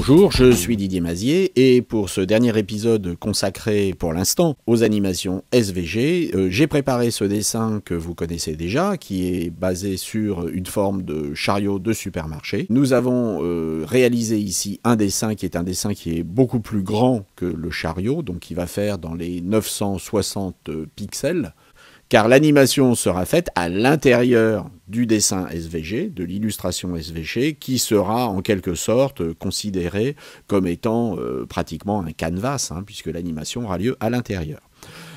Bonjour, je suis Didier Mazier et pour ce dernier épisode consacré pour l'instant aux animations SVG, j'ai préparé ce dessin que vous connaissez déjà, qui est basé sur une forme de chariot de supermarché. Nous avons réalisé ici un dessin qui est beaucoup plus grand que le chariot, donc qui va faire dans les 960 pixels. Car l'animation sera faite à l'intérieur du dessin SVG, de l'illustration SVG, qui sera en quelque sorte considéré comme étant pratiquement un canvas, puisque l'animation aura lieu à l'intérieur.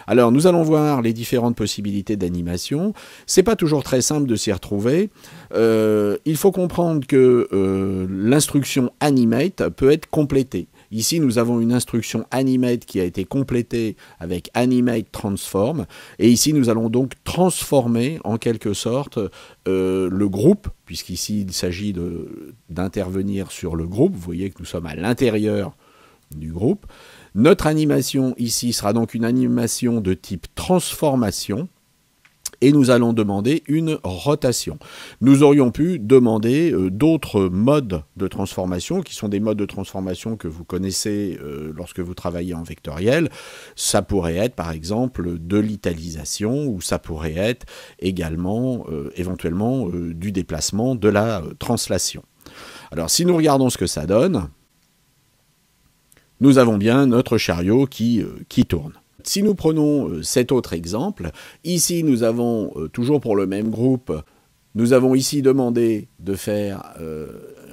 Alors nous allons voir les différentes possibilités d'animation. C'est pas toujours très simple de s'y retrouver. Il faut comprendre que l'instruction Animate peut être complétée. Ici, nous avons une instruction Animate qui a été complétée avec Animate Transform. Et ici, nous allons donc transformer en quelque sorte le groupe, puisqu'ici, il s'agit d'intervenir sur le groupe. Vous voyez que nous sommes à l'intérieur du groupe. Notre animation ici sera donc une animation de type transformation. Et nous allons demander une rotation. Nous aurions pu demander d'autres modes de transformation, qui sont des modes de transformation que vous connaissez lorsque vous travaillez en vectoriel. Ça pourrait être par exemple de l'italisation, ou ça pourrait être également éventuellement du déplacement, de la translation. Alors si nous regardons ce que ça donne, nous avons bien notre chariot qui tourne. Si nous prenons cet autre exemple, ici nous avons, toujours pour le même groupe, nous avons ici demandé de faire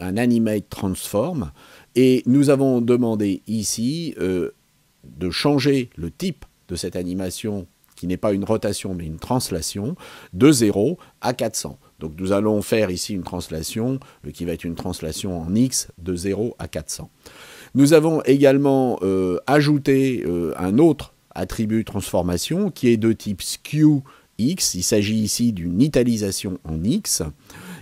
un Animate Transform et nous avons demandé ici de changer le type de cette animation qui n'est pas une rotation mais une translation de 0 à 400. Donc nous allons faire ici une translation qui va être une translation en X de 0 à 400. Nous avons également ajouté un autre attribut transformation qui est de type skew X. Il s'agit ici d'une italisation en X.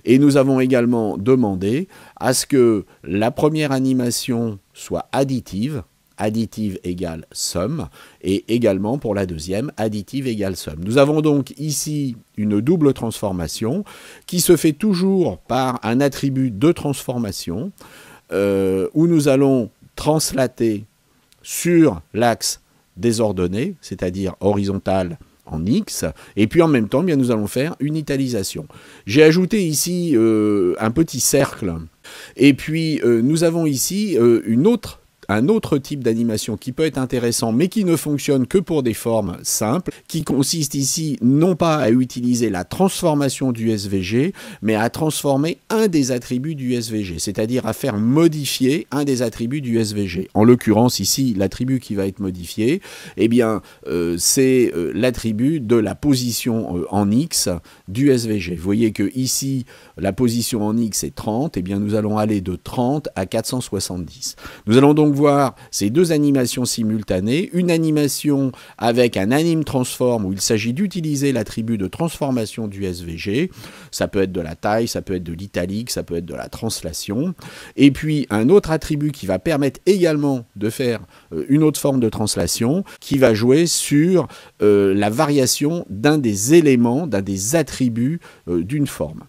Et nous avons également demandé à ce que la première animation soit additive. Additive égale sum. Et également pour la deuxième, additive égale sum. Nous avons donc ici une double transformation qui se fait toujours par un attribut de transformation où nous allons translater sur l'axe des ordonnées, c'est-à-dire horizontale en X, et puis en même temps, bien, nous allons faire une italisation. J'ai ajouté ici un petit cercle, et puis nous avons ici un autre type d'animation qui peut être intéressant, mais qui ne fonctionne que pour des formes simples, qui consiste ici non pas à utiliser la transformation du SVG, mais à transformer un des attributs du SVG, c'est-à-dire à faire modifier un des attributs du SVG. En l'occurrence, ici, l'attribut qui va être modifié, eh bien, c'est l'attribut de la position en X du SVG. Vous voyez que ici, la position en X est 30, eh bien, nous allons aller de 30 à 470. Nous allons donc voir ces deux animations simultanées, une animation avec un anim transform où il s'agit d'utiliser l'attribut de transformation du SVG, ça peut être de la taille, ça peut être de l'italique, ça peut être de la translation, et puis un autre attribut qui va permettre également de faire une autre forme de translation qui va jouer sur la variation d'un des éléments, d'un des attributs d'une forme.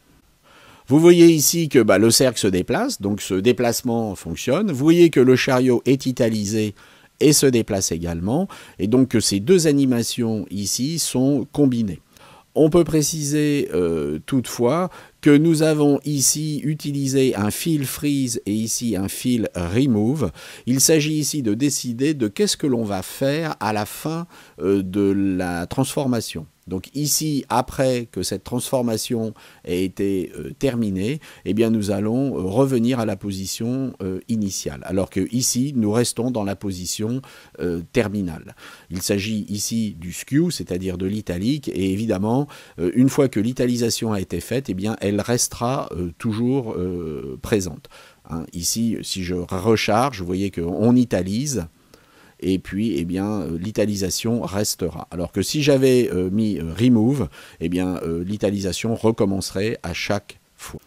Vous voyez ici que le cercle se déplace, donc ce déplacement fonctionne. Vous voyez que le chariot est italisé et se déplace également, et donc que ces deux animations ici sont combinées. On peut préciser toutefois que nous avons ici utilisé un fill freeze et ici un fill remove. Il s'agit ici de décider de qu'est-ce que l'on va faire à la fin de la transformation. Donc ici, après que cette transformation ait été terminée, eh bien nous allons revenir à la position initiale. Alors que ici, nous restons dans la position terminale. Il s'agit ici du skew, c'est-à-dire de l'italique, et évidemment, une fois que l'italisation a été faite, eh bien elle restera toujours présente. Ici, si je recharge, vous voyez qu'on italise. Et puis, eh bien, l'italisation restera. Alors que si j'avais mis remove, eh bien, l'italisation recommencerait à chaque fois.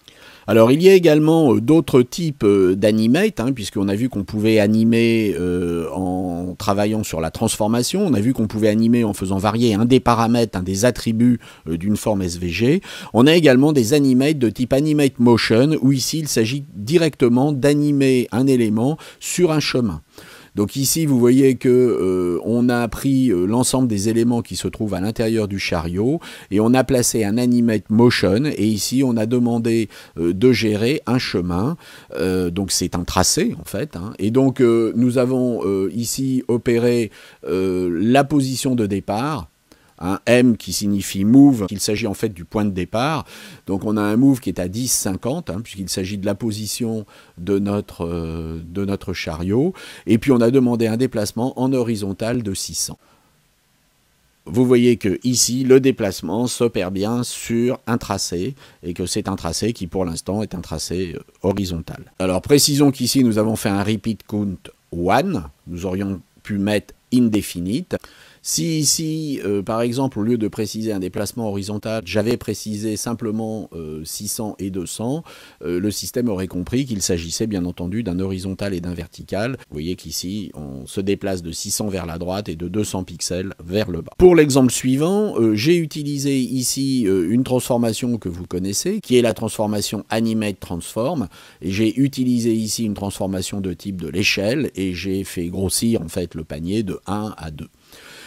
Alors il y a également d'autres types d'animate, puisqu'on a vu qu'on pouvait animer en travaillant sur la transformation, on a vu qu'on pouvait animer en faisant varier un des paramètres, un des attributs d'une forme SVG. On a également des animates de type animate motion, où ici il s'agit directement d'animer un élément sur un chemin. Donc ici, vous voyez que on a pris l'ensemble des éléments qui se trouvent à l'intérieur du chariot et on a placé un animate motion. Et ici, on a demandé de gérer un chemin. Donc c'est un tracé en fait. Et donc nous avons ici opéré la position de départ. Un M qui signifie move, qu'il s'agit en fait du point de départ. Donc on a un move qui est à 10,50, puisqu'il s'agit de la position de notre chariot. Et puis on a demandé un déplacement en horizontal de 600. Vous voyez que ici, le déplacement s'opère bien sur un tracé, et que c'est un tracé qui pour l'instant est un tracé horizontal. Alors précisons qu'ici nous avons fait un repeat count 1, nous aurions pu mettre indefinite. Si ici, par exemple, au lieu de préciser un déplacement horizontal, j'avais précisé simplement 600 et 200, le système aurait compris qu'il s'agissait bien entendu d'un horizontal et d'un vertical. Vous voyez qu'ici, on se déplace de 600 vers la droite et de 200 pixels vers le bas. Pour l'exemple suivant, j'ai utilisé ici une transformation que vous connaissez, qui est la transformation Animate Transform, et j'ai utilisé ici une transformation de type de l'échelle, et j'ai fait grossir en fait le panier de 1 à 2.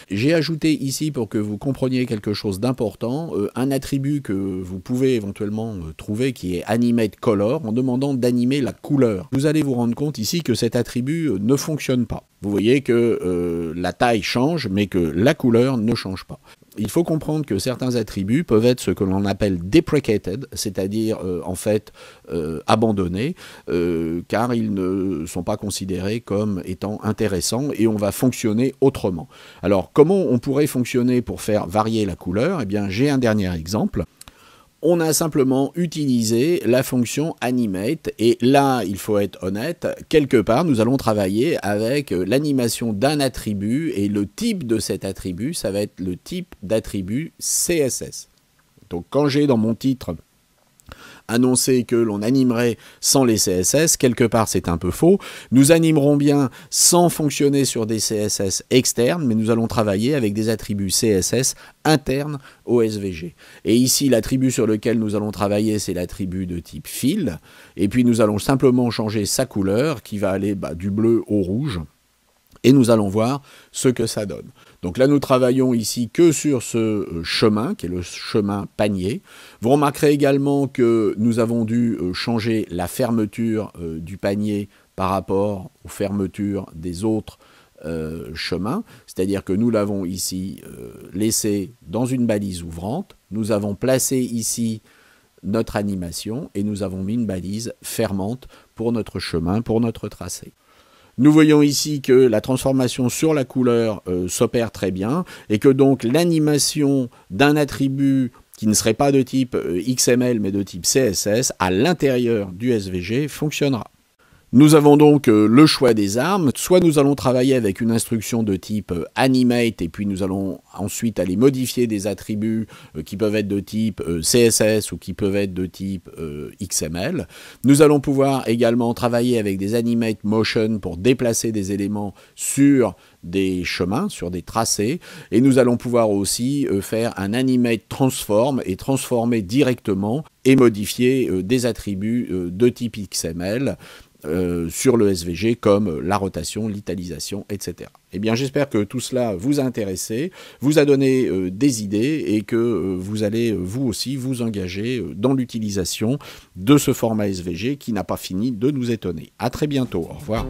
J'ai ajouté ici, pour que vous compreniez quelque chose d'important, un attribut que vous pouvez éventuellement trouver qui est Animate Color, en demandant d'animer la couleur. Vous allez vous rendre compte ici que cet attribut ne fonctionne pas. Vous voyez que la taille change, mais que la couleur ne change pas. Il faut comprendre que certains attributs peuvent être ce que l'on appelle deprecated, c'est-à-dire en fait abandonnés, car ils ne sont pas considérés comme étant intéressants et on va fonctionner autrement. Alors comment on pourrait fonctionner pour faire varier la couleur? Eh bien j'ai un dernier exemple. On a simplement utilisé la fonction animate et là, il faut être honnête, quelque part, nous allons travailler avec l'animation d'un attribut et le type de cet attribut, ça va être le type d'attribut CSS. Donc quand j'ai dans mon titre annoncer que l'on animerait sans les CSS, quelque part c'est un peu faux. Nous animerons bien sans fonctionner sur des CSS externes, mais nous allons travailler avec des attributs CSS internes au SVG. Et ici, l'attribut sur lequel nous allons travailler, c'est l'attribut de type fill, et puis nous allons simplement changer sa couleur, qui va aller du bleu au rouge, et nous allons voir ce que ça donne. Donc là, nous travaillons ici que sur ce chemin, qui est le chemin panier. Vous remarquerez également que nous avons dû changer la fermeture du panier par rapport aux fermetures des autres chemins. C'est-à-dire que nous l'avons ici laissé dans une balise ouvrante. Nous avons placé ici notre animation et nous avons mis une balise fermante pour notre chemin, pour notre tracé. Nous voyons ici que la transformation sur la couleur s'opère très bien et que donc l'animation d'un attribut qui ne serait pas de type XML mais de type CSS à l'intérieur du SVG fonctionnera. Nous avons donc le choix des armes, soit nous allons travailler avec une instruction de type animate et puis nous allons ensuite aller modifier des attributs qui peuvent être de type CSS ou qui peuvent être de type XML. Nous allons pouvoir également travailler avec des animate motion pour déplacer des éléments sur des chemins, sur des tracés, et nous allons pouvoir aussi faire un animate transform et transformer directement et modifier des attributs de type XML sur le SVG comme la rotation, l'italisation, etc. Eh bien, j'espère que tout cela vous a intéressé, vous a donné des idées et que vous allez vous aussi vous engager dans l'utilisation de ce format SVG qui n'a pas fini de nous étonner. À très bientôt, au revoir.